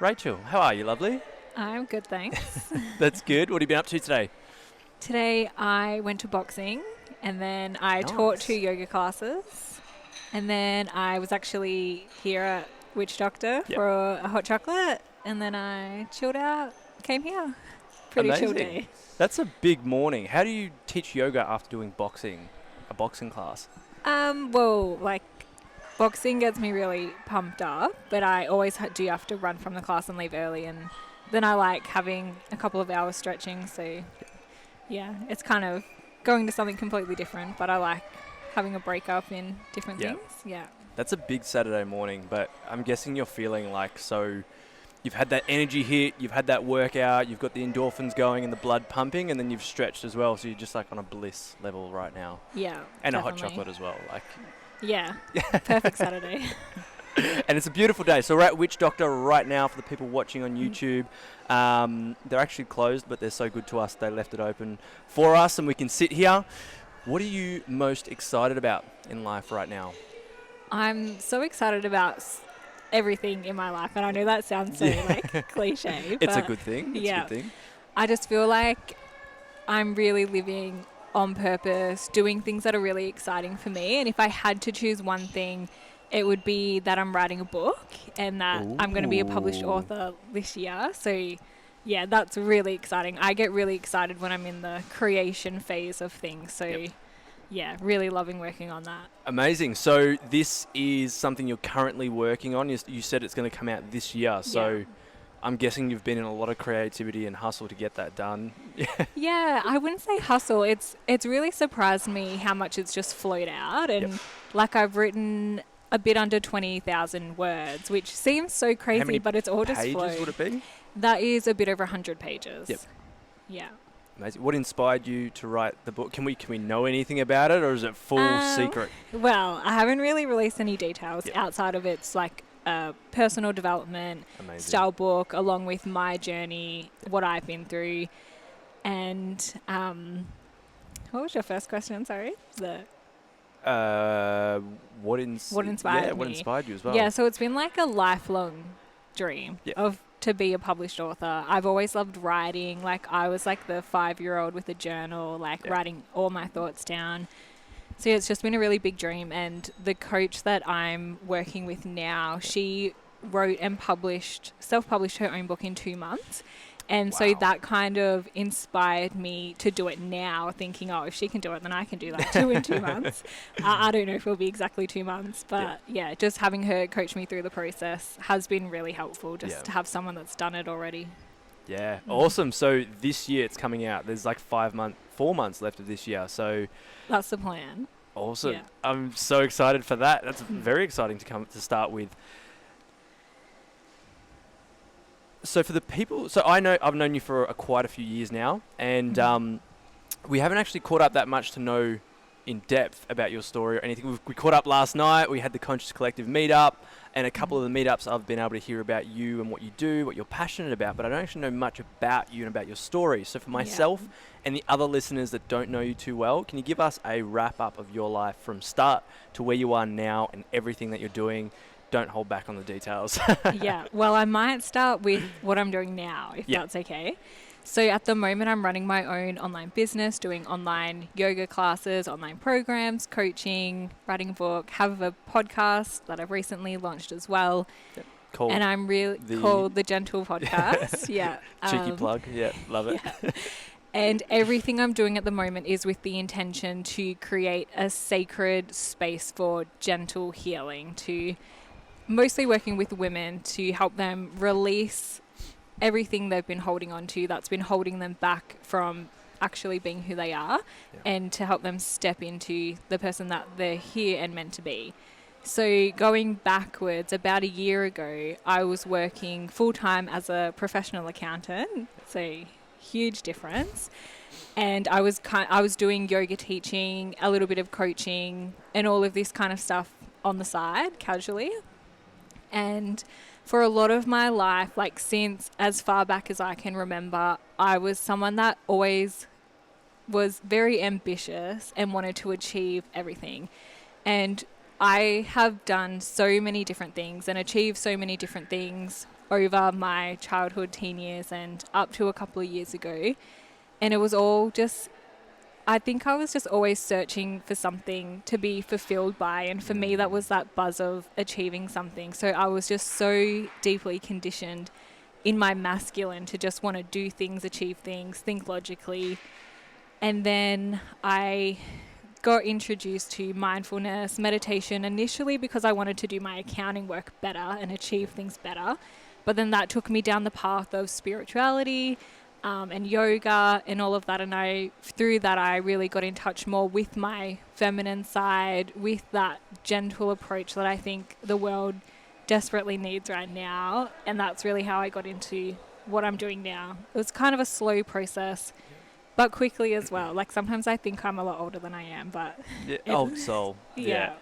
Rachel, how are you, lovely? I'm good, thanks. That's good. What have you been up to today? Today I went to boxing and then I taught 2 yoga classes and then I was actually here at Witch Doctor for a hot chocolate and then I chilled out, came here. Pretty Amazing. chill day. That's a big morning. How do you teach yoga after doing boxing, a boxing class? Boxing gets me really pumped up, but I always do have to run from the class and leave early, and then I like having a couple of hours stretching, so yeah, it's kind of going to something completely different, but I like having a break up in different things. Yeah. That's a big Saturday morning, but I'm guessing you're feeling like you've had that energy hit, you've had that workout, you've got the endorphins going and the blood pumping, and then you've stretched as well, so you're just like on a bliss level right now. Yeah, and definitely. A hot chocolate as well. Yeah, perfect Saturday. And it's a beautiful day. So we're at Witch Doctor right now for the people watching on YouTube. They're actually closed, but they're so good to us, they left it open for us and we can sit here. What are you most excited about in life right now? I'm so excited about everything in my life, and I know that sounds so cliche. It's a good thing. It's a good thing. I just feel like I'm really living on purpose, doing things that are really exciting for me. And if I had to choose one thing, it would be that I'm writing a book and that I'm going to be a published author this year. So yeah, that's really exciting. I get really excited when I'm in the creation phase of things. So yeah, really loving working on that. Amazing. So this is something you're currently working on. You said it's going to come out this year. So I'm guessing you've been in a lot of creativity and hustle to get that done. Yeah, I wouldn't say hustle. It's really surprised me how much it's just flowed out. And I've written a bit under 20,000 words, which seems so crazy, but it's all just flowed. How many pages would it be? That is a bit over 100 pages. Yep. Yeah. Amazing. What inspired you to write the book? Can we know anything about it, or is it full secret? Well, I haven't really released any details outside of it's personal development style book, along with my journey, what I've been through. And what was your first question? Sorry. What inspired me? What inspired you as well? Yeah, so it's been like a lifelong dream to be a published author. I've always loved writing. I was like the 5-year-old with a journal, writing all my thoughts down. So it's just been a really big dream. And the coach that I'm working with now, she wrote and self-published her own book in 2 months. And so that kind of inspired me to do it now, thinking, if she can do it, then I can do that too in 2 months. I don't know if it'll be exactly 2 months, but just having her coach me through the process has been really helpful, just to have someone that's done it already. Yeah, awesome. So this year it's coming out. There's 4 months left of this year. So that's the plan. Awesome. Yeah. I'm so excited for that. That's very exciting to start with. So for the people, I've known you for quite a few years now, and we haven't actually caught up that much to know in depth about your story or anything. We caught up last night. We had the Conscious Collective meetup, and a couple of the meetups I've been able to hear about you and what you do, what you're passionate about, but I don't actually know much about you and about your story. So for myself and the other listeners that don't know you too well, can you give us a wrap up of your life from start to where you are now and everything that you're doing? Don't hold back on the details. Well, I might start with what I'm doing now, if that's okay. So at the moment, I'm running my own online business, doing online yoga classes, online programs, coaching, writing a book, have a podcast that I've recently launched as well. Yep. And I'm called The Gentle Podcast. Cheeky plug. Yeah, love it. And everything I'm doing at the moment is with the intention to create a sacred space for gentle healing, to mostly working with women to help them release everything they've been holding on to that's been holding them back from actually being who they are, and to help them step into the person that they're here and meant to be. So going backwards, about a year ago, I was working full-time as a professional accountant, so huge difference. And I was doing yoga teaching, a little bit of coaching, and all of this kind of stuff on the side, casually. And for a lot of my life, since as far back as I can remember, I was someone that always was very ambitious and wanted to achieve everything. And I have done so many different things and achieved so many different things over my childhood, teen years, and up to a couple of years ago. And it was all just, I think I was just always searching for something to be fulfilled by. And for me, that was that buzz of achieving something. So I was just so deeply conditioned in my masculine to just want to do things, achieve things, think logically. And then I got introduced to mindfulness, meditation, initially because I wanted to do my accounting work better and achieve things better. But then that took me down the path of spirituality, and yoga and all of that. And through that, I really got in touch more with my feminine side, with that gentle approach that I think the world desperately needs right now. And that's really how I got into what I'm doing now. It was kind of a slow process, but quickly as well. Like sometimes I think I'm a lot older than I am, but old soul. yeah.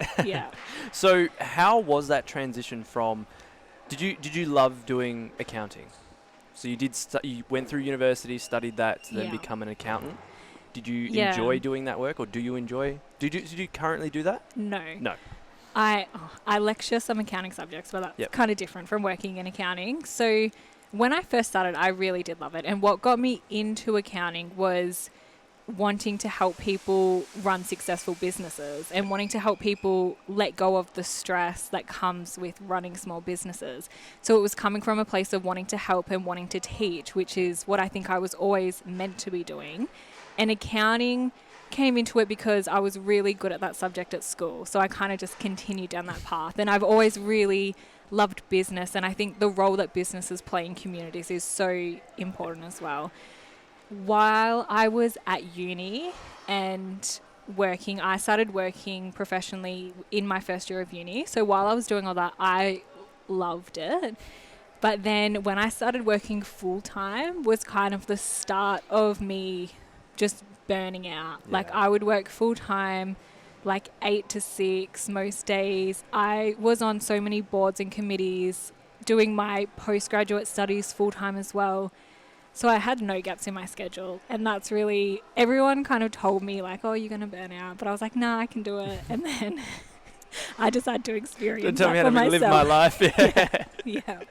So how was that transition from, did you love doing accounting? So you you went through university, studied that to then become an accountant. Did you enjoy doing that work, or do you enjoy? Did you currently do that? No. I lecture some accounting subjects, but that's kind of different from working in accounting. So when I first started, I really did love it. And what got me into accounting was wanting to help people run successful businesses and wanting to help people let go of the stress that comes with running small businesses. So it was coming from a place of wanting to help and wanting to teach, which is what I think I was always meant to be doing. And accounting came into it because I was really good at that subject at school. So I kind of just continued down that path. And I've always really loved business. And I think the role that businesses play in communities is so important as well. While I was at uni and working, I started working professionally in my first year of uni. So while I was doing all that, I loved it. But then when I started working full time was kind of the start of me just burning out. Like I would work full time, like 8 to 6 most days. I was on so many boards and committees, doing my postgraduate studies full time as well. So I had no gaps in my schedule. And that's really, everyone kind of told me like, oh, you're going to burn out. But I was like, nah, I can do it. And then I just had to experience Don't tell me how to myself. live my life. Yeah.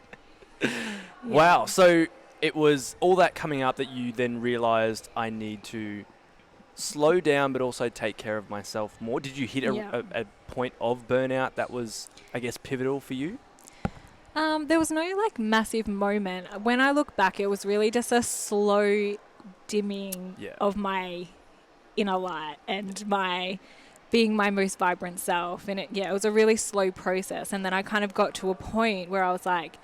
Wow. So it was all that coming up that you then realized I need to slow down but also take care of myself more. Did you hit a point of burnout that was, I guess, pivotal for you? There was no like massive moment. When I look back, it was really just a slow dimming of my inner light and my being my most vibrant self. And it was a really slow process. And then I kind of got to a point where I was like,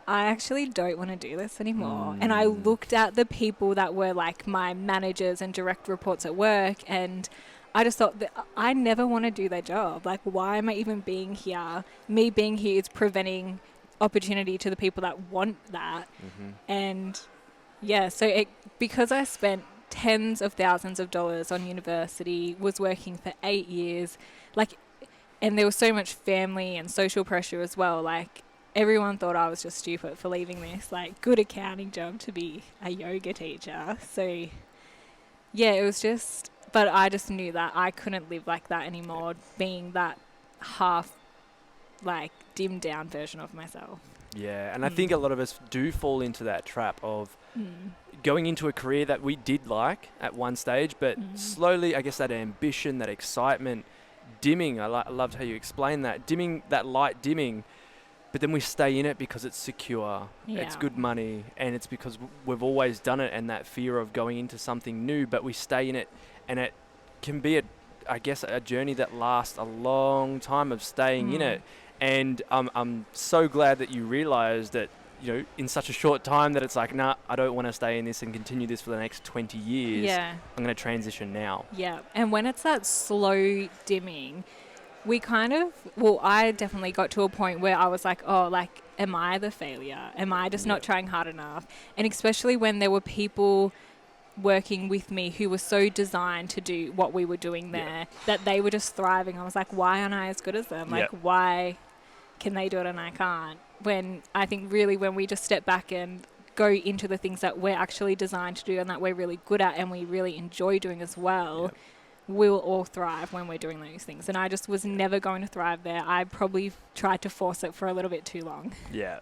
I actually don't want to do this anymore. And I looked at the people that were like my managers and direct reports at work, and I just thought that I never want to do their job. Like, why am I even being here? Me being here is preventing opportunity to the people that want that. And so because I spent tens of thousands of dollars on university, was working for 8 years, and there was so much family and social pressure as well. Like, everyone thought I was just stupid for leaving this, like, good accounting job to be a yoga teacher. So, it was just, but I just knew that I couldn't live like that anymore, being that half, like, dimmed down version of myself. Yeah, and I think a lot of us do fall into that trap of going into a career that we did like at one stage, but slowly, I guess, that ambition, that excitement, dimming. I loved how you explained that, dimming, that light dimming. But then we stay in it because it's secure, it's good money, and it's because we've always done it, and that fear of going into something new, but we stay in it, and it can be, a journey that lasts a long time of staying in it. And I'm so glad that you realised that, in such a short time that it's like, nah, I don't want to stay in this and continue this for the next 20 years. Yeah. I'm going to transition now. Yeah. And when it's that slow dimming, I definitely got to a point where I was like, oh, like, am I the failure? Am I just not trying hard enough? And especially when there were people working with me who were so designed to do what we were doing there, that they were just thriving. I was like, why aren't I as good as them? Like, why can they do it and I can't? When I think really when we just step back and go into the things that we're actually designed to do and that we're really good at and we really enjoy doing as well, we'll all thrive when we're doing those things. And I just was never going to thrive there. I probably tried to force it for a little bit too long. Yeah.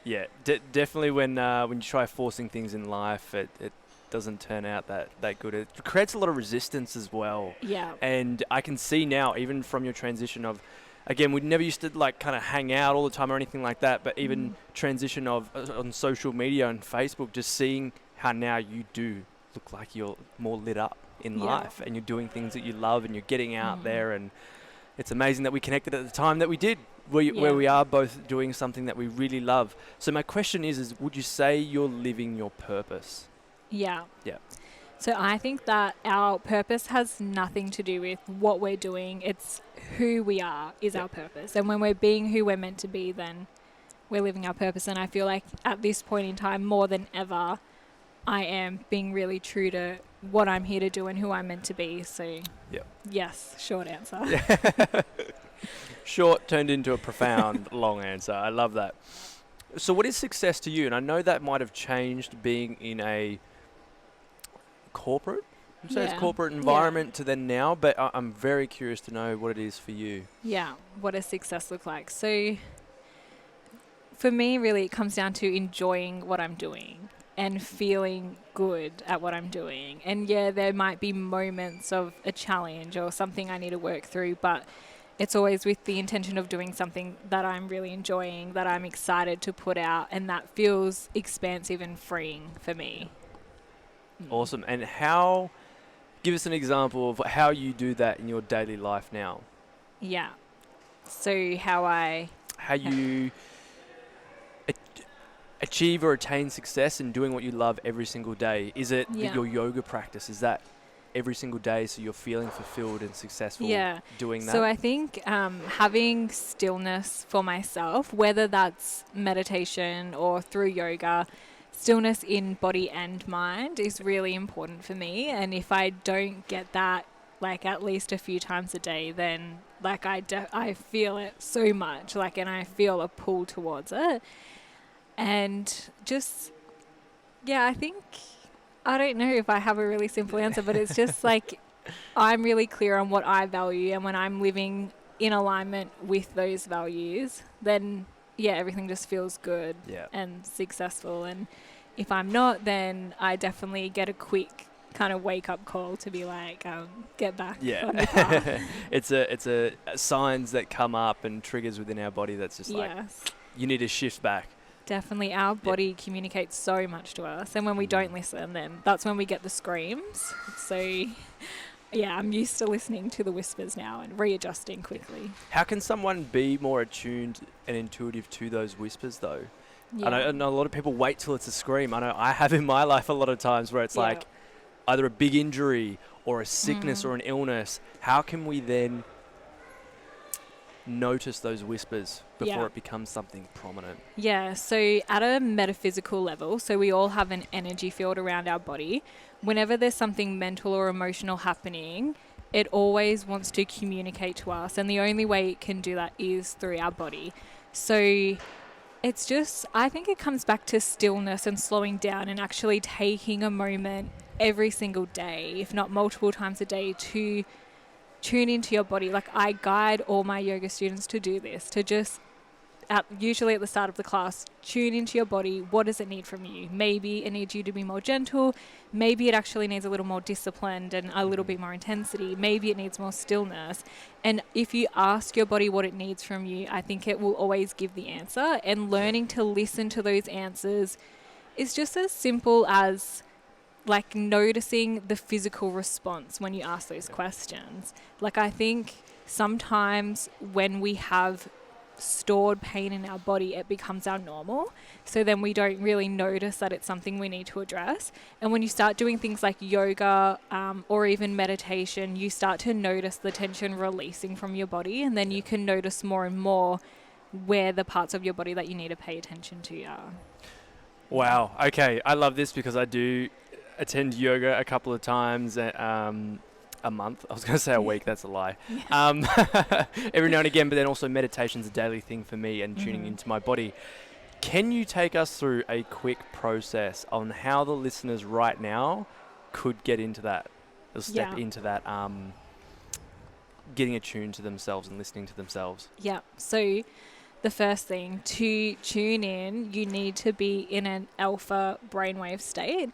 Yeah, definitely when you try forcing things in life, it doesn't turn out that good. It creates a lot of resistance as well. Yeah. And I can see now, even from your transition of, again, we never used to like kind of hang out all the time or anything like that, but even transition of on social media and Facebook, just seeing how now you do look like you're more lit up in life and you're doing things that you love and you're getting out there, and it's amazing that we connected at the time that we did, where we are both doing something that we really love. So my question is would you say you're living your purpose? Yeah. Yeah. So I think that our purpose has nothing to do with what we're doing. It's who we are is our purpose. And when we're being who we're meant to be, then we're living our purpose. And I feel like at this point in time, more than ever, I am being really true to what I'm here to do and who I'm meant to be. So yes, short answer. Short turned into a profound long answer. I love that. So what is success to you? And I know that might have changed being in a corporate environment to then now, but I'm very curious to know what it is for you. Yeah, what does success look like? So for me, really, it comes down to enjoying what I'm doing and feeling good at what I'm doing. And yeah, there might be moments of a challenge or something I need to work through, but it's always with the intention of doing something that I'm really enjoying, that I'm excited to put out, and that feels expansive and freeing for me. Awesome. And give us an example of how you do that in your daily life now. Yeah. So how you achieve or attain success in doing what you love every single day. Is it your yoga practice? Is that every single day so you're feeling fulfilled and successful doing that? So I think having stillness for myself, whether that's meditation or through yoga, stillness in body and mind is really important for me. And if I don't get that like at least a few times a day, then like I feel it so much, like, and I feel a pull towards it. And just, I think, I don't know if I have a really simple answer, but it's just like I'm really clear on what I value, and when I'm living in alignment with those values, then everything just feels good and successful. And if I'm not, then I definitely get a quick kind of wake up call to be like, get back on your path. It's a signs that come up and triggers within our body that's just like, you need to shift back. Definitely, our body communicates so much to us, and when we don't listen, then that's when we get the screams. So I'm used to listening to the whispers now and readjusting quickly. How can someone be more attuned and intuitive to those whispers though? I know a lot of people wait till it's a scream. I know I have in my life a lot of times where it's like either a big injury or a sickness or an illness. How can we then notice those whispers before it becomes something prominent? So at a metaphysical level, so we all have an energy field around our body. Whenever there's something mental or emotional happening, it always wants to communicate to us, and the only way it can do that is through our body. So it's just, I think it comes back to stillness and slowing down and actually taking a moment every single day, if not multiple times a day, to tune into your body. Like, I guide all my yoga students to do this, to just usually at the start of the class, tune into your body. What does it need from you? Maybe it needs you to be more gentle. Maybe it actually needs a little more disciplined and a little bit more intensity. Maybe it needs more stillness. And if you ask your body what it needs from you, I think it will always give the answer. And learning to listen to those answers is just as simple as like noticing the physical response when you ask those questions. Like, I think sometimes when we have stored pain in our body, it becomes our normal. So then we don't really notice that it's something we need to address. And when you start doing things like yoga or even meditation, you start to notice the tension releasing from your body. And then you can notice more and more where the parts of your body that you need to pay attention to are. Wow. Okay. I love this because I do attend yoga a couple of times a month. I was going to say a week. That's a lie. Every now and again, but then also meditation's a daily thing for me and tuning into my body. Can you take us through a quick process on how the listeners right now could get into that, or step into that, getting attuned to themselves and listening to themselves? Yeah. So the first thing, to tune in, you need to be in an alpha brainwave state.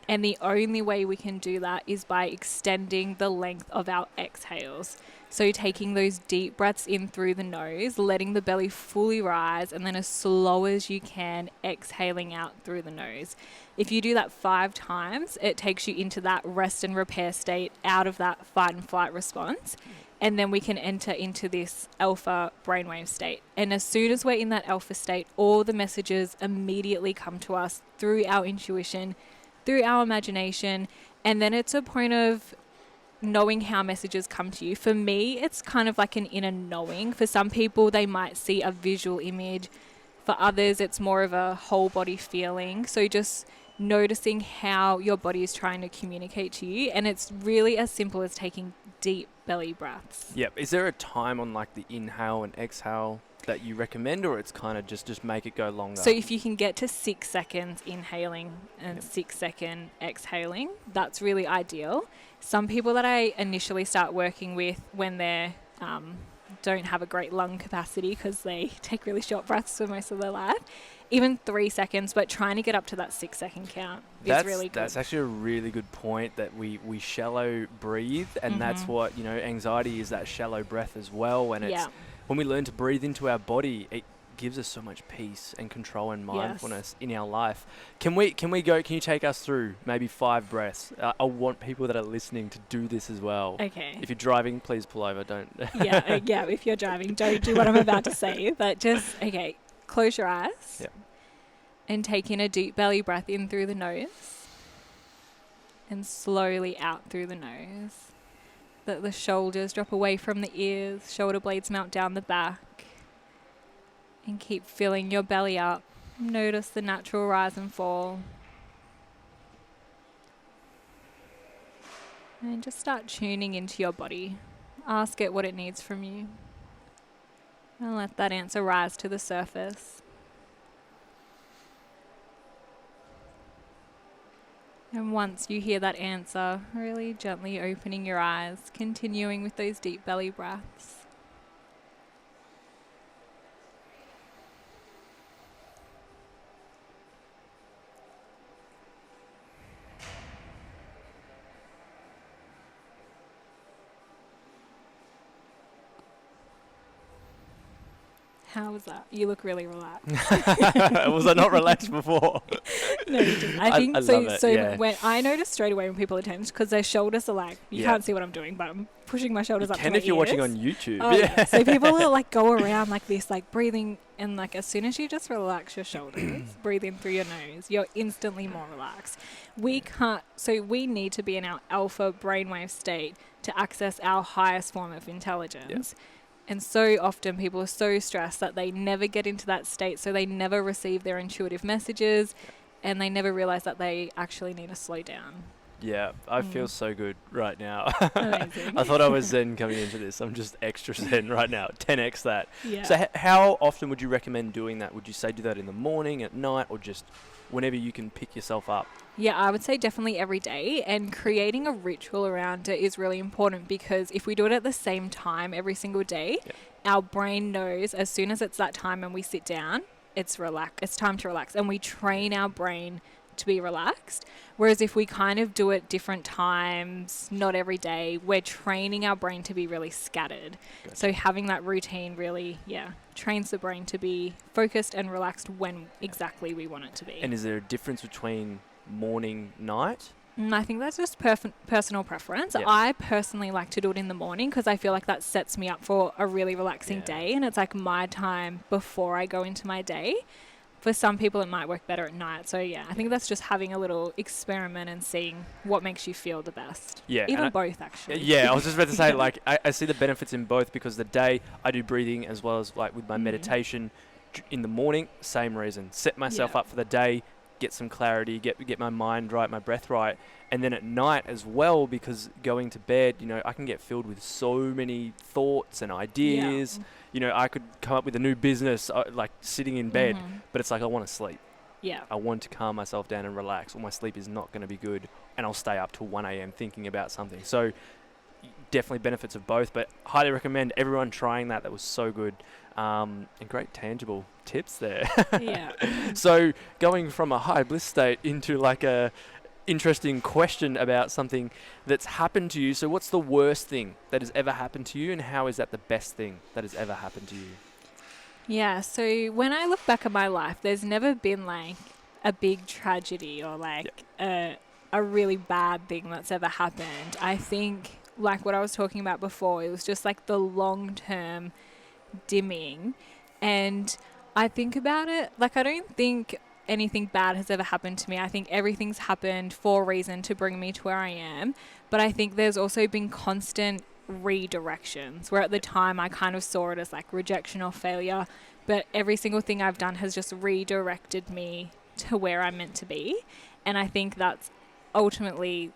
And the only way we can do that is by extending the length of our exhales. So taking those deep breaths in through the nose, letting the belly fully rise, and then as slow as you can, exhaling out through the nose. If you do that 5 times, it takes you into that rest and repair state, out of that fight and flight response. And then we can enter into this alpha brainwave state. And as soon as we're in that alpha state, all the messages immediately come to us through our intuition, through our imagination. And then it's a point of knowing how messages come to you. For me, it's kind of like an inner knowing. For some people, they might see a visual image. For others, it's more of a whole body feeling. So just noticing how your body is trying to communicate to you. And it's really as simple as taking deep belly breaths. Yep. Is there a time on like the inhale and exhale that you recommend, or it's kind of just make it go longer? So if you can get to 6 seconds inhaling and 6 second exhaling, that's really ideal. Some people that I initially start working with when they're don't have a great lung capacity because they take really short breaths for most of their life, even 3 seconds, but trying to get up to that 6 second count is really good. That's actually a really good point, that we shallow breathe, and that's what, anxiety is, that shallow breath as well. And it's when we learn to breathe into our body, it gives us so much peace and control and mindfulness in our life. Can you take us through maybe 5 breaths? I want people that are listening to do this as well. Okay. If you're driving, please pull over. Don't. If you're driving, don't do what I'm about to say, but just, close your eyes. Yep. And take in a deep belly breath in through the nose and slowly out through the nose. Let the shoulders drop away from the ears, shoulder blades melt down the back. And keep filling your belly up. Notice the natural rise and fall. And just start tuning into your body. Ask it what it needs from you. And let that answer rise to the surface. And once you hear that answer, really gently opening your eyes, continuing with those deep belly breaths. How was that? You look really relaxed. Was I not relaxed before? No, you didn't. I think I so. love it, So when I notice straight away when people are tense, because their shoulders are like, you Yeah. can't see what I'm doing, but I'm pushing my shoulders up to my If you're ears. watching on YouTube. Oh, yeah. So people will like go around like this, like breathing, and like as soon as you just relax your shoulders, breathe in through your nose, you're instantly more relaxed. So we need to be in our alpha brainwave state to access our highest form of intelligence. Yep. And so often people are so stressed that they never get into that state, so they never receive their intuitive messages, and they never realize that they actually need to slow down. Yeah, I feel so good right now. Amazing. I thought I was zen coming into this. I'm just extra zen right now. 10x that. Yeah. So how often would you recommend doing that? Would you say do that in the morning, at night, or just whenever you can pick yourself up? Yeah, I would say definitely every day, and creating a ritual around it is really important, because if we do it at the same time every single day, our brain knows as soon as it's that time and we sit down, it's time to relax, and we train our brain to be relaxed. Whereas if we kind of do it different times, not every day, we're training our brain to be really scattered. Gotcha. So having that routine really, trains the brain to be focused and relaxed when exactly we want it to be. And is there a difference between morning, night? I think that's just personal preference. Yep. I personally like to do it in the morning because I feel like that sets me up for a really relaxing day, and it's like my time before I go into my day. For some people, it might work better at night. So, I think that's just having a little experiment and seeing what makes you feel the best. Yeah. Even both, actually. Yeah, I was just about to say, like, I see the benefits in both, because the day I do breathing as well as, like, with my meditation in the morning, same reason. Set myself up for the day, get some clarity, get my mind right, my breath right. And then at night as well, because going to bed, I can get filled with so many thoughts and ideas. I could come up with a new business, like sitting in bed, but it's like I want to sleep. Yeah. I want to calm myself down and relax, or my sleep is not going to be good, and I'll stay up till 1 a.m. thinking about something. So definitely benefits of both, but highly recommend everyone trying that. That was so good. And great tangible tips there. Yeah. So going from a high bliss state into like a interesting question about something that's happened to you. So what's the worst thing that has ever happened to you, and how is that the best thing that has ever happened to you? Yeah, so when I look back at my life, there's never been like a big tragedy or like a really bad thing that's ever happened. I think, like what I was talking about before, it was just like the long-term dimming. And I think about it, like I don't think anything bad has ever happened to me. I think everything's happened for a reason to bring me to where I am. But I think there's also been constant redirections, where at the time I kind of saw it as like rejection or failure, but every single thing I've done has just redirected me to where I'm meant to be. And I think that's ultimately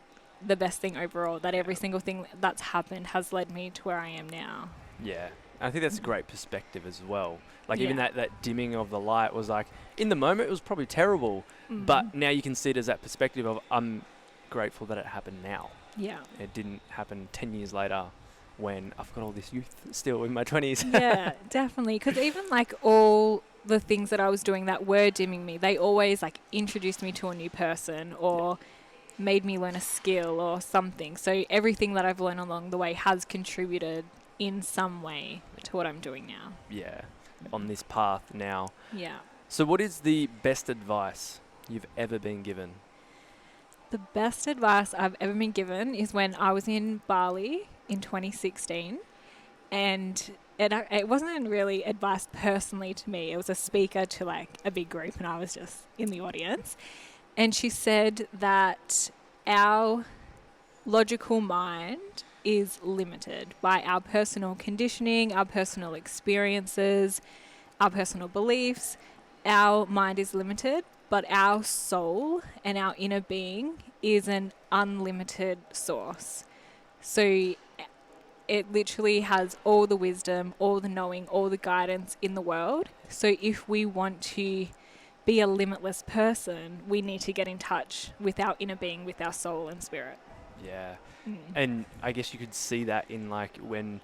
the best thing overall, that every single thing that's happened has led me to where I am now. Yeah. I think that's a great perspective as well. Like even Yeah. that dimming of the light was like, in the moment it was probably terrible, but now you can see it as that perspective of, I'm grateful that it happened now. Yeah. It didn't happen 10 years later when I've got all this youth still in my 20s. Yeah, definitely. Because even like all the things that I was doing that were dimming me, they always like introduced me to a new person or made me learn a skill or something. So everything that I've learned along the way has contributed in some way to what I'm doing now. Yeah, on this path now. Yeah. So what is the best advice you've ever been given? The best advice I've ever been given is when I was in Bali in 2016, and it wasn't really advice personally to me. It was a speaker to like a big group, and I was just in the audience. And she said that our logical mind is limited by our personal conditioning, our personal experiences, our personal beliefs. Our mind is limited, but our soul and our inner being is an unlimited source. So it literally has all the wisdom, all the knowing, all the guidance in the world. So if we want to be a limitless person, we need to get in touch with our inner being, with our soul and spirit. Yeah. And I guess you could see that in like when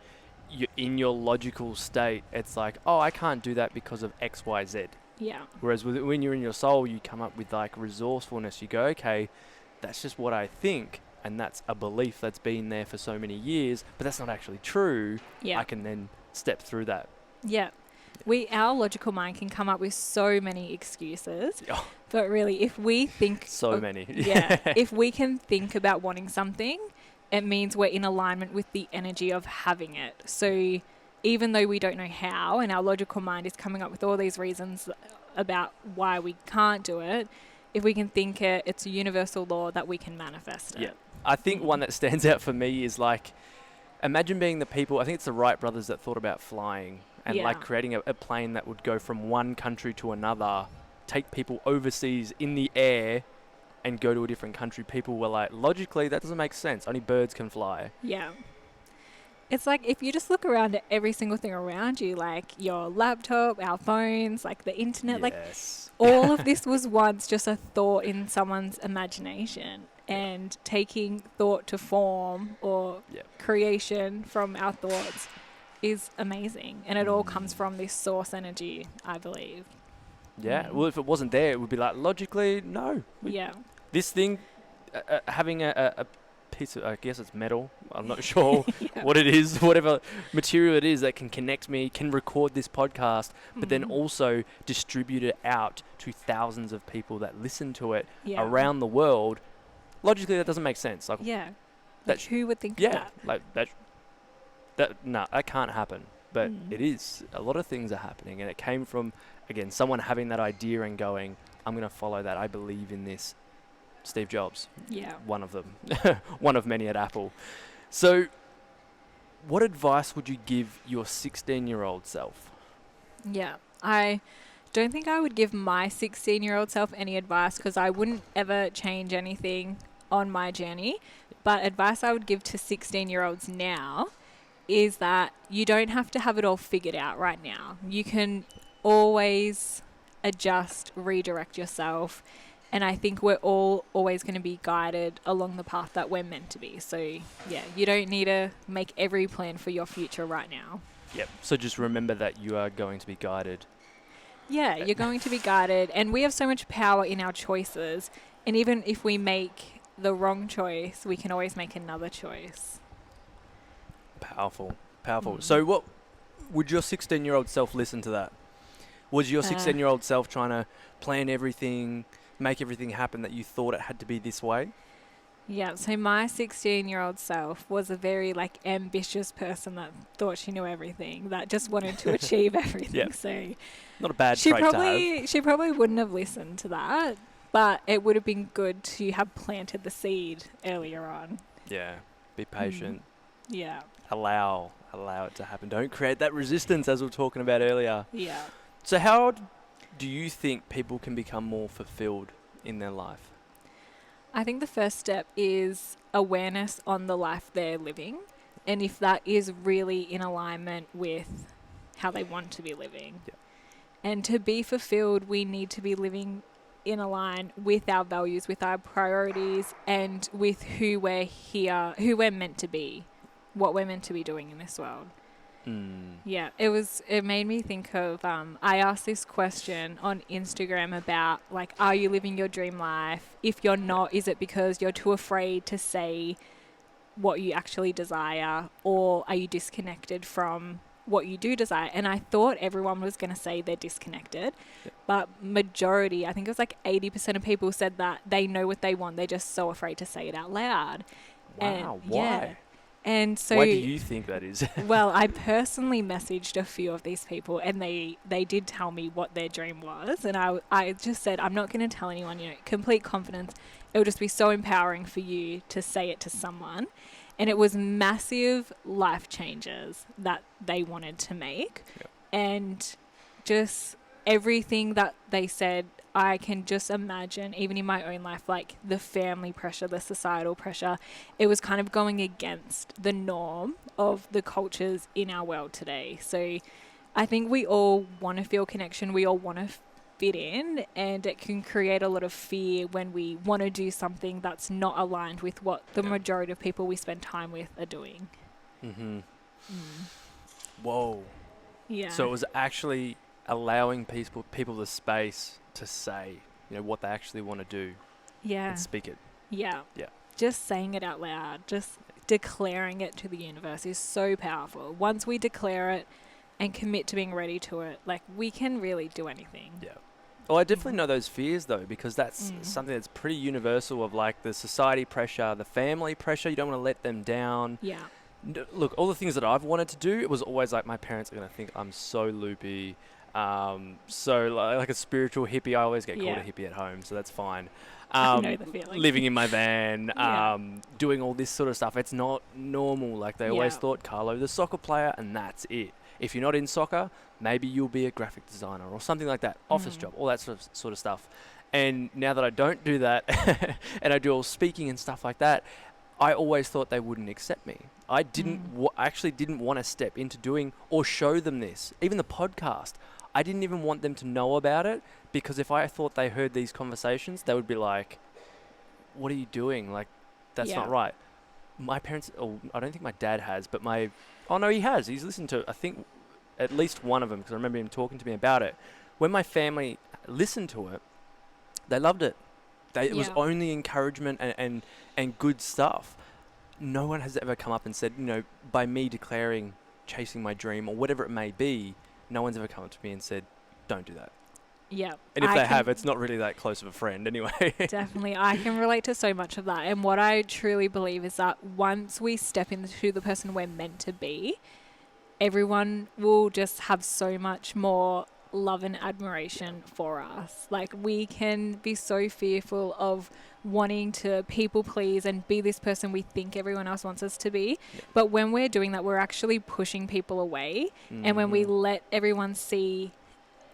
you're in your logical state, it's like, oh, I can't do that because of X, Y, Z. Yeah. Whereas when you're in your soul, you come up with like resourcefulness. You go, okay, that's just what I think. And that's a belief that's been there for so many years, but that's not actually true. Yeah. I can then step through that. Yeah. Our logical mind can come up with so many excuses, Oh, but really if we think... so many. Yeah. If we can think about wanting something, it means we're in alignment with the energy of having it. So even though we don't know how, and our logical mind is coming up with all these reasons about why we can't do it, if we can think it, it's a universal law that we can manifest it. Yeah. I think one that stands out for me is like, imagine being the people, I think it's the Wright Brothers that thought about flying and like creating a plane that would go from one country to another, take people overseas in the air and go to a different country. People were like, logically, that doesn't make sense. Only birds can fly. Yeah. It's like if you just look around at every single thing around you, like your laptop, our phones, like the internet, like all of this was once just a thought in someone's imagination. And taking thought to form or creation from our thoughts is amazing. And it all comes from this source energy, I believe. Yeah. Well, if it wasn't there, it would be like, logically, no. Yeah. This thing, having a piece of, I guess it's metal, I'm not sure what it is, whatever material it is that can connect me, can record this podcast, but then also distribute it out to thousands of people that listen to it around the world. Logically, that doesn't make sense. Like, Like who would think of that? Like that can't happen. But it is. A lot of things are happening, and it came from, again, someone having that idea and going, I'm going to follow that. I believe in this. Steve Jobs. Yeah. One of them. One of many at Apple. So, what advice would you give your 16-year-old self? Yeah. I don't think I would give my 16-year-old self any advice because I wouldn't ever change anything on my journey. But advice I would give to 16-year-olds now is that you don't have to have it all figured out right now. You can always adjust, redirect yourself, And I think we're all always going to be guided along the path that we're meant to be. So, yeah, you don't need to make every plan for your future right now. Yep. So just remember that you are going to be guided. Yeah, you're going to be guided. And we have so much power in our choices. And even if we make the wrong choice, we can always make another choice. Powerful. So what would your 16-year-old self listen to that? Was your 16-year-old self trying to plan everything, make everything happen that you thought it had to be this way? Yeah, so my 16-year-old self was a very ambitious person that thought she knew everything, that just wanted to achieve everything. Yeah. So not a bad trait to have. She probably wouldn't have listened to that, but it would have been good to have planted the seed earlier on. Yeah. Be patient. Yeah. Allow it to happen. Don't create that resistance, as we were talking about earlier. Yeah. So how do you think people can become more fulfilled in their life? I think the first step is awareness on the life they're living, and if that is really in alignment with how they want to be living. Yeah. And to be fulfilled, we need to be living in align with our values, with our priorities, and with who we're meant to be, what we're meant to be doing in this world. Yeah, it made me think of, I asked this question on Instagram about are you living your dream life? If you're not, is it because you're too afraid to say what you actually desire, or are you disconnected from what you do desire? And I thought everyone was going to say they're disconnected, but majority, I think it was 80% of people said that they know what they want. They're just so afraid to say it out loud. Wow, and, why? Yeah. And so, why do you think that is? Well, I personally messaged a few of these people, and they did tell me what their dream was. And I just said, I'm not going to tell anyone, complete confidence. It will just be so empowering for you to say it to someone. And it was massive life changes that they wanted to make. Yep. And just everything that they said, I can just imagine, even in my own life, the family pressure, the societal pressure, it was kind of going against the norm of the cultures in our world today. So I think we all want to feel connection. We all want to fit in, and it can create a lot of fear when we want to do something that's not aligned with what the majority of people we spend time with are doing. Mm-hmm. Whoa. Yeah. So it was actually allowing people the space to say, what they actually want to do. Yeah. And speak it. Yeah. Yeah. Just saying it out loud, just declaring it to the universe is so powerful. Once we declare it and commit to being ready to it, we can really do anything. Yeah. Well, I definitely know those fears, though, because that's something that's pretty universal of the society pressure, the family pressure. You don't want to let them down. Yeah. Look, all the things that I've wanted to do, it was always my parents are going to think I'm so loopy. So like a spiritual hippie. I always get called a hippie at home, so that's fine. I know the feeling. Living in my van, doing all this sort of stuff. It's not normal. They always thought Carlo the soccer player, and that's it. If you're not in soccer, maybe you'll be a graphic designer or something like that, office job, all that sort of stuff. And now that I don't do that, and I do all speaking and stuff like that, I always thought they wouldn't accept me. I actually didn't want to step into doing or show them this. Even the podcast, I didn't even want them to know about it, because if I thought they heard these conversations, they would be like, what are you doing? That's not right. My parents, I don't think my dad has, but he has. He's listened to, I think, at least one of them, because I remember him talking to me about it. When my family listened to it, they loved it. It was only encouragement and good stuff. No one has ever come up and said, by me declaring chasing my dream or whatever it may be, no one's ever come up to me and said, don't do that. Yeah. And if they have, it's not really that close of a friend anyway. Definitely. I can relate to so much of that. And what I truly believe is that once we step into the person we're meant to be, everyone will just have so much more love and admiration for us. We can be so fearful of wanting to people please and be this person we think everyone else wants us to be. Yeah. But when we're doing that, we're actually pushing people away. And when we let everyone see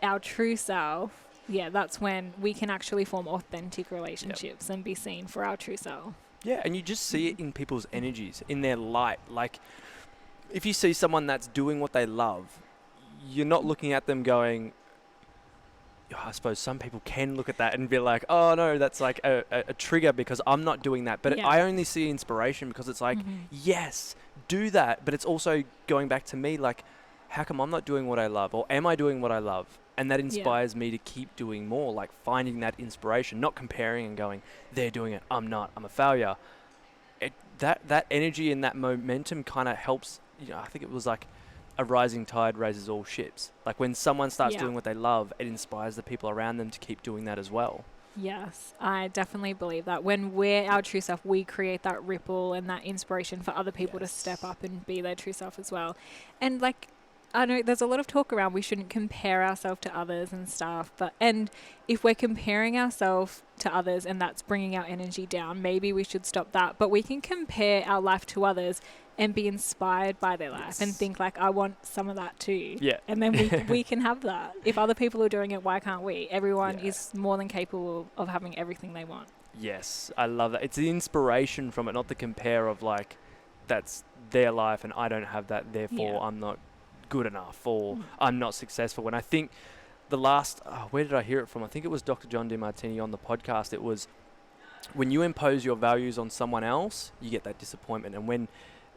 our true self, that's when we can actually form authentic relationships and be seen for our true self. Yeah, and you just see it in people's energies, in their light. If you see someone that's doing what they love, you're not looking at them going, I suppose some people can look at that and be like, oh no, that's like a trigger because I'm not doing that. But Yeah. I only see inspiration because it's like, yes, do that. But it's also going back to me, like, how come I'm not doing what I love? Or am I doing what I love? And that inspires me to keep doing more, like finding that inspiration, not comparing and going, they're doing it, I'm not, I'm a failure. That energy and that momentum kind of helps, I think it was like a rising tide raises all ships. Like when someone starts doing what they love, it inspires the people around them to keep doing that as well. Yes, I definitely believe that. When we're our true self, we create that ripple and that inspiration for other people to step up and be their true self as well. And like, I know there's a lot of talk around we shouldn't compare ourselves to others and stuff, and if we're comparing ourselves to others and that's bringing our energy down, maybe we should stop that. But we can compare our life to others and be inspired by their life and think like, I want some of that too. Yeah. And then we can have that. If other people are doing it, why can't we? Everyone is more than capable of having everything they want. Yes, I love that. It's the inspiration from it, not the compare of like, that's their life and I don't have that, therefore I'm not good enough or I'm not successful. And I think the last, where did I hear it from? I think it was Dr. John DeMartini on the podcast. It was, when you impose your values on someone else, you get that disappointment. And when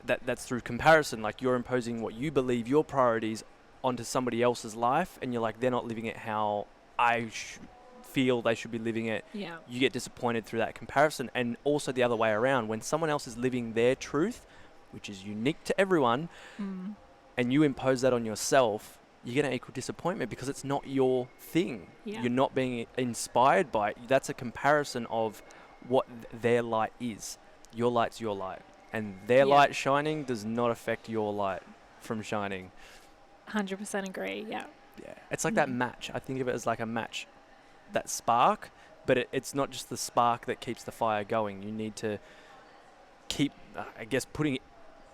that's through comparison, like you're imposing what you believe your priorities onto somebody else's life and you're like, they're not living it how I feel they should be living it. You get disappointed through that comparison. And also the other way around, when someone else is living their truth, which is unique to everyone, and you impose that on yourself, you're going to equal disappointment because it's not your thing. You're not being inspired by it. That's a comparison of what their light is. Your light's your light. And their light shining does not affect your light from shining. 100% agree, yeah. It's like that match. I think of it as like a match. That spark, but it's not just the spark that keeps the fire going. You need to keep, I guess, putting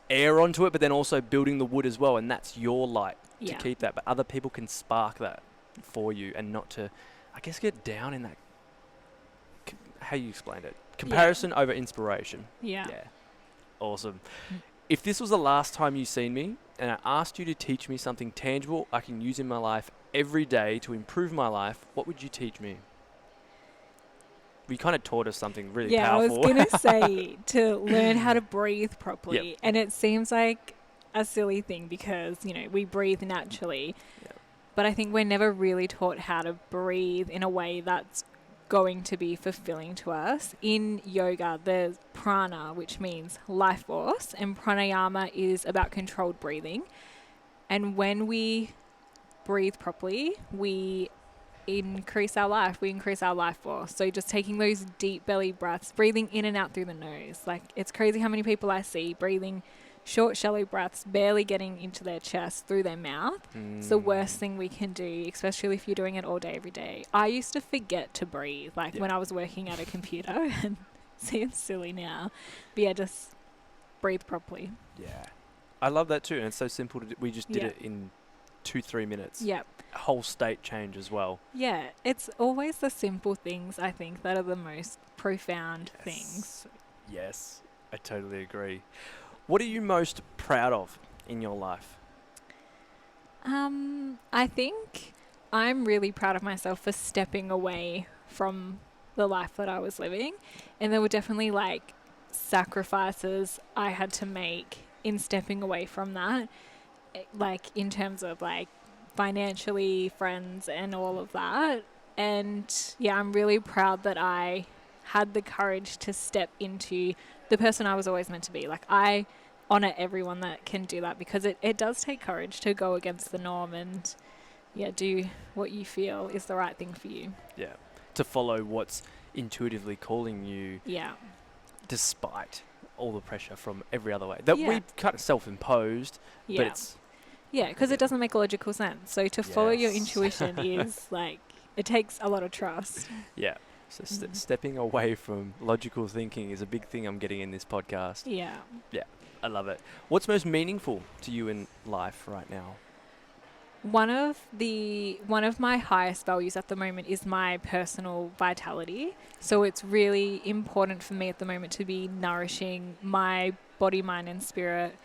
air onto it, but then also building the wood as well, and that's your light to keep that. But other people can spark that for you, and not to, I guess, get down in that. How you explained it? Comparison over inspiration. Yeah. Awesome. If this was the last time you seen me, and I asked you to teach me something tangible I can use in my life every day to improve my life, what would you teach me? We kind of taught us something really powerful. I was going to say to learn how to breathe properly. And it seems like a silly thing because, we breathe naturally. But I think we're never really taught how to breathe in a way that's going to be fulfilling to us. In yoga, there's prana, which means life force, and pranayama is about controlled breathing. And when we breathe properly, we increase our life force. So just taking those deep belly breaths, breathing in and out through the nose. Like, it's crazy how many people I see breathing short, shallow breaths, barely getting into their chest through their mouth. It's the worst thing we can do, especially if you're doing it all day, every day. I used to forget to breathe, when I was working at a computer, and seems silly now. But just breathe properly. I love that too, and it's so simple to do. We just did it in 2-3 minutes. A whole state change as well. It's always the simple things, I think, that are the most profound things. Yes, I totally agree. What are you most proud of in your life? I think I'm really proud of myself for stepping away from the life that I was living. And there were definitely sacrifices I had to make in stepping away from that. In terms of financially, friends and all of that. And I'm really proud that I had the courage to step into the person I was always meant to be. I honor everyone that can do that because it does take courage to go against the norm and do what you feel is the right thing for you. To follow what's intuitively calling you. Despite all the pressure from every other way that we kind of self-imposed, but it's because it doesn't make logical sense. So to follow your intuition is it takes a lot of trust. So stepping away from logical thinking is a big thing I'm getting in this podcast. I love it. What's most meaningful to you in life right now? One of my highest values at the moment is my personal vitality. So it's really important for me at the moment to be nourishing my body, mind and spirit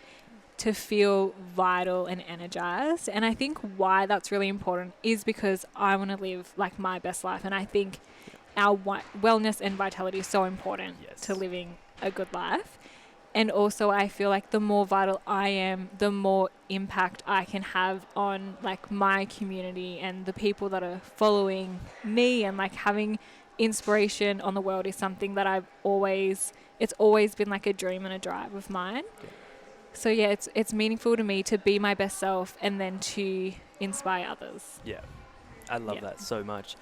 to feel vital and energized. And I think why that's really important is because I want to live like my best life. And I think our wellness and vitality is so important to living a good life. And also I feel like the more vital I am, the more impact I can have on like my community and the people that are following me, and like having inspiration on the world is something that it's always been like a dream and a drive of mine. So yeah, it's meaningful to me to be my best self and then to inspire others. Yeah, I love that so much.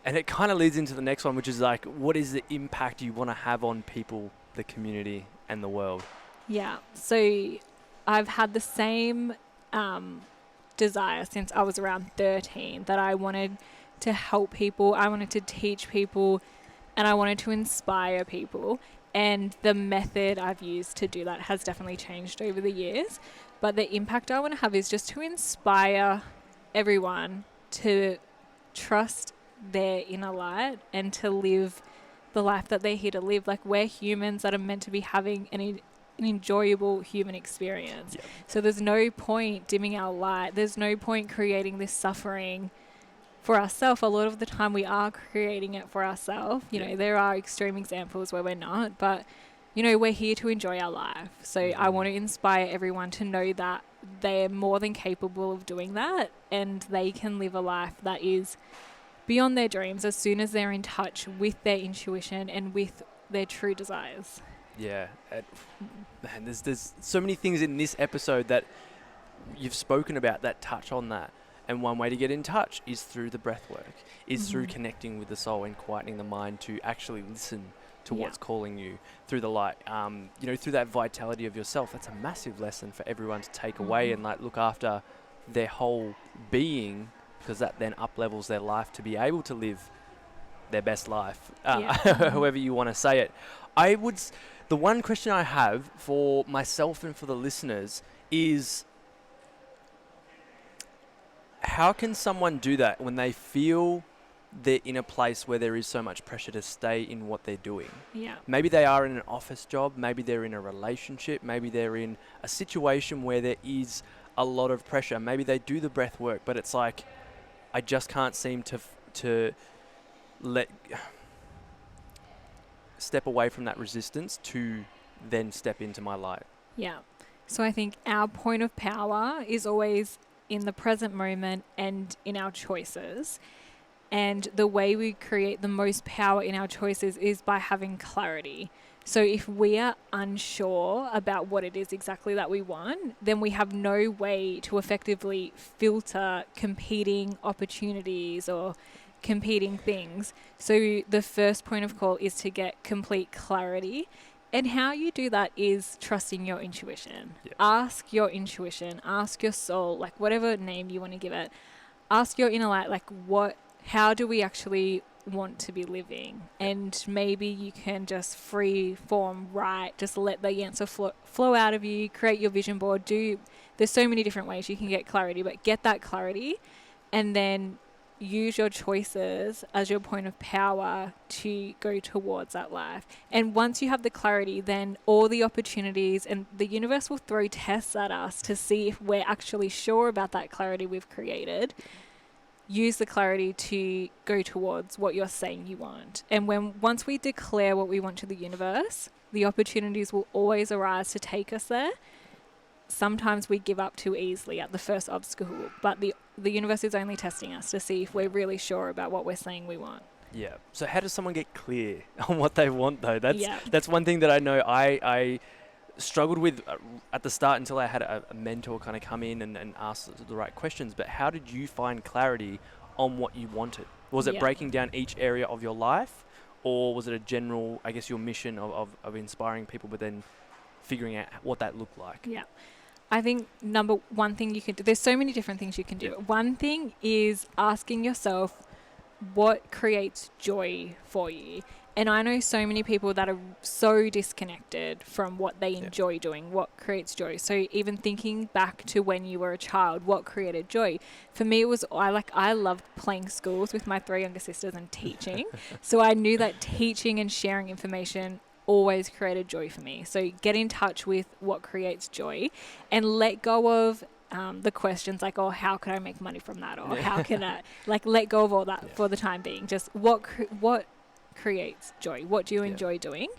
And it kind of leads into the next one, which is like, what is the impact you want to have on people, the community, and the world? Yeah. So I've had the same desire since I was around 13 that I wanted to help people, I wanted to teach people, and I wanted to inspire people. And the method I've used to do that has definitely changed over the years. But the impact I want to have is just to inspire everyone to trust their inner light and to live the life that they're here to live. Like, we're humans that are meant to be having an enjoyable human experience. Yep. So there's no point dimming our light. There's no point creating this suffering for ourselves. A lot of the time we are creating it for ourselves. You know, there are extreme examples where we're not, but you know, we're here to enjoy our life. So I want to inspire everyone to know that they're more than capable of doing that, and they can live a life that is beyond their dreams as soon as they're in touch with their intuition and with their true desires. Yeah. Man, there's so many things in this episode that you've spoken about that touch on that. And one way to get in touch is through the breath work, is through connecting with the soul and quietening the mind to actually listen to what's calling you through the light. You know, through that vitality of yourself. That's a massive lesson for everyone to take away and like look after their whole being, because that then up levels their life to be able to live their best life, however you want to say it. The one question I have for myself and for the listeners is, how can someone do that when they feel they're in a place where there is so much pressure to stay in what they're doing? Yeah. Maybe they are in an office job, maybe they're in a relationship, maybe they're in a situation where there is a lot of pressure. Maybe they do the breath work, but it's like, I just can't seem to step away from that resistance to then step into my light. Yeah. So I think our point of power is always in the present moment and in our choices. And the way we create the most power in our choices is by having clarity. So if we are unsure about what it is exactly that we want, then we have no way to effectively filter competing opportunities or competing things. So the first point of call is to get complete clarity. And how you do that is trusting your intuition. Yep. Ask your intuition, ask your soul, like whatever name you want to give it. Ask your inner light, like how do we actually want to be living? And maybe you can just free form write, just let the answer flow out of you, create your vision board. There's so many different ways you can get clarity, but get that clarity and then use your choices as your point of power to go towards that life. And once you have the clarity, then all the opportunities and the universe will throw tests at us to see if we're actually sure about that clarity we've created. Use the clarity to go towards what you're saying you want. And once we declare what we want to the universe, the opportunities will always arise to take us there. Sometimes we give up too easily at the first obstacle, but the universe is only testing us to see if we're really sure about what we're saying we want. Yeah. So how does someone get clear on what they want, though? That's one thing that I know I struggled with at the start until I had a mentor kind of come in and ask the right questions. But how did you find clarity on what you wanted? Was it breaking down each area of your life, or was it a general, I guess, your mission of inspiring people, but then figuring out what that looked like? Yeah. I think number one thing you can do, there's so many different things you can do. One thing is asking yourself what creates joy for you. And I know so many people that are so disconnected from what they enjoy doing, what creates joy. So even thinking back to when you were a child, what created joy? For me, it was, I loved playing schools with my 3 younger sisters and teaching. So I knew that teaching and sharing information always created joy for me. So get in touch with what creates joy and let go of the questions like, oh, how can I make money from that? Or how can I, like, let go of all that for the time being. Just what creates joy? What do you enjoy doing?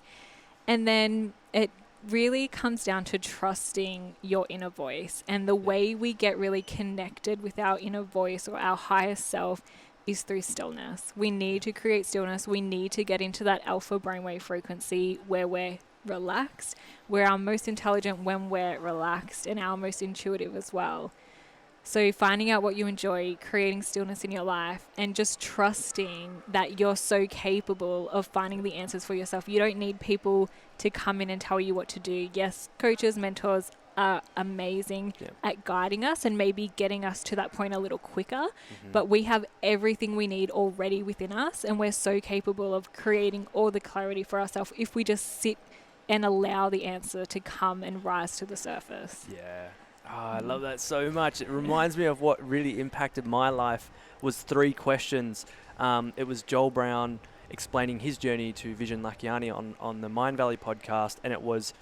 And then it really comes down to trusting your inner voice. And the way we get really connected with our inner voice or our higher self is through stillness. We need to create stillness. We need to get into that alpha brainwave frequency where we're relaxed. We're our most intelligent when we're relaxed and our most intuitive as well. So finding out what you enjoy, creating stillness in your life, and just trusting that you're so capable of finding the answers for yourself. You don't need people to come in and tell you what to do. Yes, coaches, mentors are amazing at guiding us and maybe getting us to that point a little quicker, but we have everything we need already within us, and we're so capable of creating all the clarity for ourselves if we just sit and allow the answer to come and rise to the surface. Yeah. Oh, I love that so much. It reminds me of what really impacted my life was 3 questions. It was Joel Brown explaining his journey to vision.I on the Mind Valley podcast, and it was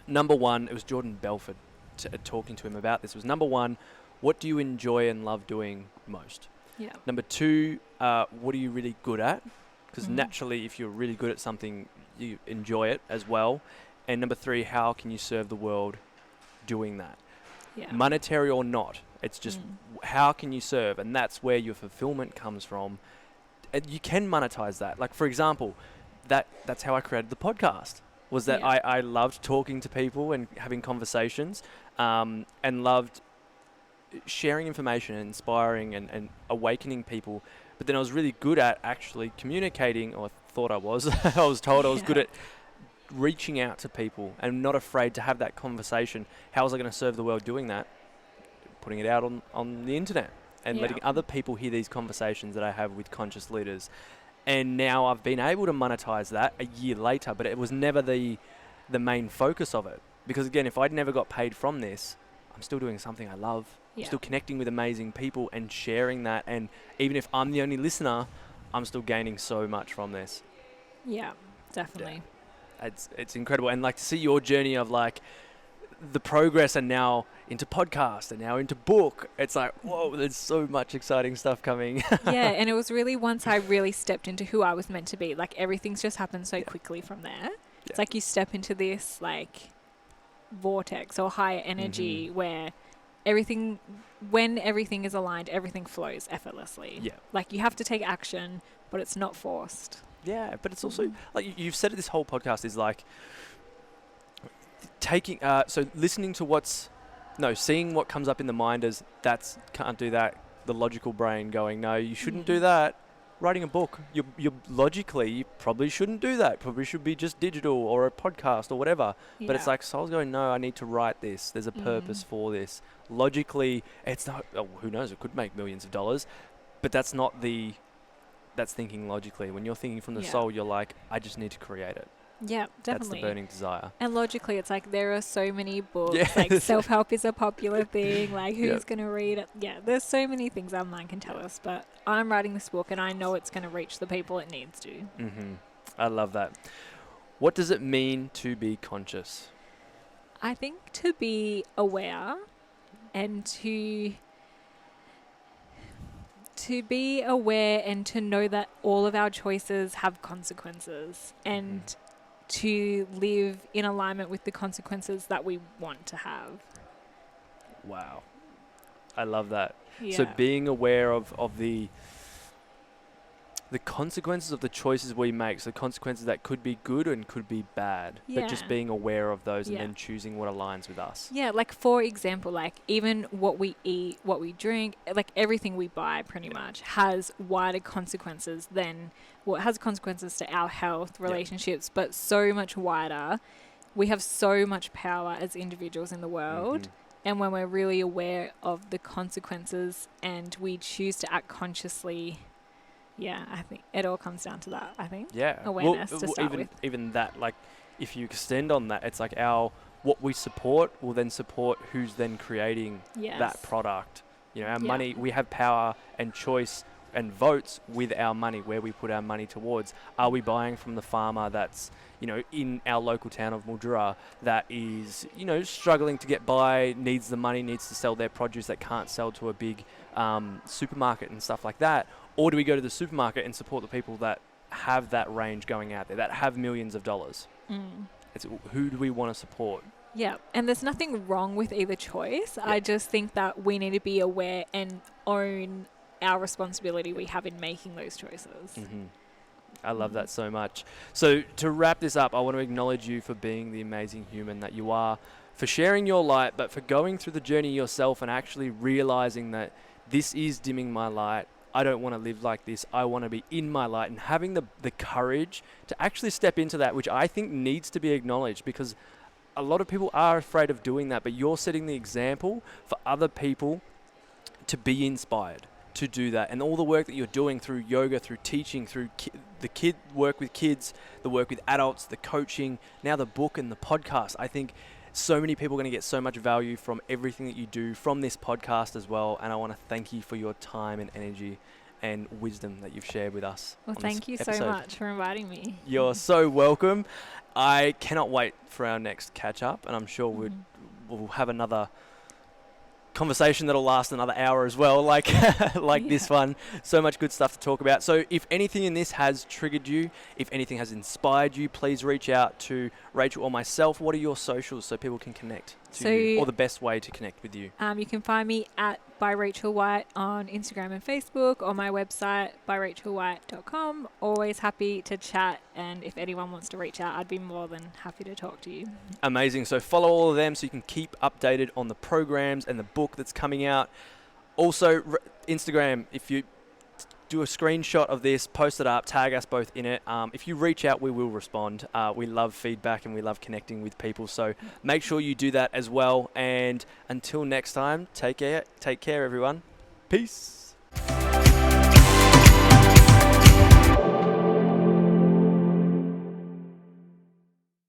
number 1, it was Jordan Belford talking to him about this. It was number 1, what do you enjoy and love doing most? Yeah. Number 2, what are you really good at? Because naturally, if you're really good at something, you enjoy it as well. And number 3, how can you serve the world doing that? Yeah. Monetary or not, it's just how can you serve? And that's where your fulfillment comes from. And you can monetize that. Like, for example, that's how I created the podcast. Was that I loved talking to people and having conversations, and loved sharing information and inspiring and awakening people. But then I was really good at actually communicating, or I thought I was. I was told I was good at reaching out to people and not afraid to have that conversation. How was I going to serve the world doing that? Putting it out on the internet and letting other people hear these conversations that I have with conscious leaders. And now I've been able to monetize that a year later, but it was never the main focus of it. Because again, if I'd never got paid from this, I'm still doing something I love. I'm still connecting with amazing people and sharing that. And even if I'm the only listener, I'm still gaining so much from this. Yeah, definitely. Yeah. It's incredible. And like to see your journey of like the progress and now into podcast and now into book. It's like, whoa, there's so much exciting stuff coming. Yeah, and it was really once I really stepped into who I was meant to be. Like everything's just happened so quickly from there. It's like you step into this like vortex or higher energy where when everything is aligned, everything flows effortlessly. Yeah. Like you have to take action, but it's not forced. Yeah, but it's also like you've said this whole podcast is like taking listening to seeing what comes up in the mind as can't do that. The logical brain going, no, you shouldn't do that. Writing a book, you logically you probably shouldn't do that. Probably should be just digital or a podcast or whatever. But it's like soul's going, no, I need to write this. There's a purpose for this. Logically, it's not. Oh, who knows? It could make millions of dollars, but that's not that's thinking logically. When you're thinking from the soul, you're like, I just need to create it. Yeah, definitely. That's the burning desire. And logically, it's like there are so many books. Like self-help is a popular thing. Like who's going to read it? Yeah, there's so many things online can tell us. But I'm writing this book and I know it's going to reach the people it needs to. I love that. What does it mean to be conscious? I think to be aware and to be aware and to know that all of our choices have consequences and to live in alignment with the consequences that we want to have. Wow. I love that. Yeah. So being aware of the consequences of the choices we make, so consequences that could be good and could be bad, but just being aware of those and then choosing what aligns with us. Yeah, like for example, like even what we eat, what we drink, like everything we buy pretty much has wider consequences than what has consequences to our health, relationships, but so much wider. We have so much power as individuals in the world. And when we're really aware of the consequences and we choose to act consciously, I think it all comes down to that, I think. Yeah. Awareness to start with. Even that, like, if you extend on that, it's like what we support will then support who's then creating that product. You know, our money, we have power and choice and votes with our money, where we put our money towards. Are we buying from the farmer that's, in our local town of Mildura that is, struggling to get by, needs the money, needs to sell their produce, that can't sell to a big supermarket and stuff like that? Or do we go to the supermarket and support the people that have that range going out there, that have millions of dollars? It's who do we want to support? Yeah, and there's nothing wrong with either choice. I just think that we need to be aware and own our responsibility we have in making those choices. I love that so much. So to wrap this up, I want to acknowledge you for being the amazing human that you are, for sharing your light, but for going through the journey yourself and actually realizing that this is dimming my light. I don't want to live like this. I want to be in my light, and having the courage to actually step into that, which I think needs to be acknowledged, because a lot of people are afraid of doing that, but you're setting the example for other people to be inspired to do that. And all the work that you're doing through yoga, through teaching, through the work with kids, the work with adults, the coaching, now the book and the podcast. I think so many people are going to get so much value from everything that you do, from this podcast as well. And I want to thank you for your time and energy and wisdom that you've shared with us. Well, thank you so much for inviting me. You're so welcome. I cannot wait for our next catch up, and I'm sure we'll have another conversation that'll last another hour as well, like this one. So much good stuff to talk about. So if anything in this has triggered you, if anything has inspired you, please reach out to Rachel or myself. What are your socials so people can connect to you, or the best way to connect with you? You can find me at by Rachel White on Instagram and Facebook, or my website byrachelwhite.com. Always happy to chat, and if anyone wants to reach out, I'd be more than happy to talk to you. Amazing. So follow all of them so you can keep updated on the programs and the book that's coming out. Also, Instagram, if you do a screenshot of this, post it up, tag us both in it. If you reach out, we will respond. We love feedback and we love connecting with people. So make sure you do that as well. And until next time, take care everyone. Peace.